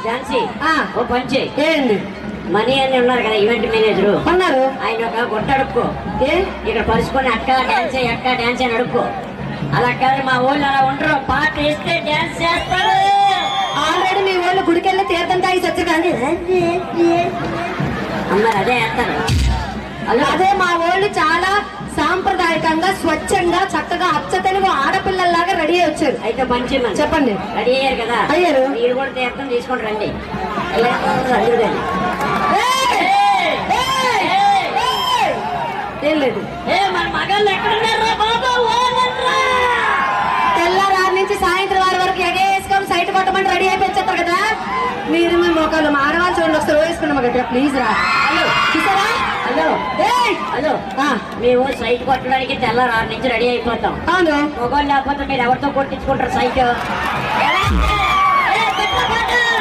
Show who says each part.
Speaker 1: ఝాన్సీ ఓ పంచి
Speaker 2: ఏంటి
Speaker 1: మనీ అని ఉన్నారు కదా ఈవెంట్ మేనేజర్
Speaker 2: ఉన్నారు.
Speaker 1: ఆయన ఒక గుట్ట అడుక్కో ఇక్కడ పరుచుకొని అక్క డాన్స్ అని అడుక్కో. అలా కాదు మా ఊళ్ళో అలా ఉండరు, పాట వేస్తే డాన్స్ చేస్తారు.
Speaker 2: ఆల్రెడీ మీ వాళ్ళు గుడికెళ్ళి తీర్థం తాగి సచ్చు కానీ
Speaker 1: అన్నారు అదే వేస్తారు.
Speaker 2: అదే మా వాళ్ళు చాలా సాంప్రదాయకంగా స్వచ్ఛంగా చక్కగా అచ్చ తెలుగు ఆడపిల్లల్లాగా రెడీ అయ్యి వచ్చారు.
Speaker 1: అయితే మంచి
Speaker 2: చెప్పండి.
Speaker 1: రెడీ అయ్యారు కదా,
Speaker 2: అయ్యారు.
Speaker 1: మీరు కూడా తీర్థం తీసుకొని రండి.
Speaker 2: ఏం లేదు,
Speaker 1: మన మగాళ్ళు ఎక్కడున్నారా బాబా?
Speaker 2: తెల్లారారు నుంచి సాయంత్రం 6 వరకు ఎగేసుకొని సైట్ కొట్టమని రెడీ అయిపోయి కదా. మీరు మీ మొక్కలు ఆడవాళ్ళు చూడండి, ఒకసారి వేసుకున్నాం కదా ప్లీజ్ రా.
Speaker 1: హలో
Speaker 2: చూసారా?
Speaker 1: హలో హలో మేము సైట్ కొట్టడానికి తెల్లారు 6 నుంచి రెడీ అయిపోతాం.
Speaker 2: అవును,
Speaker 1: మొగోళ్ళు లేకపోతే మీరు ఎవరితో కొట్టించుకుంటారు సైట్?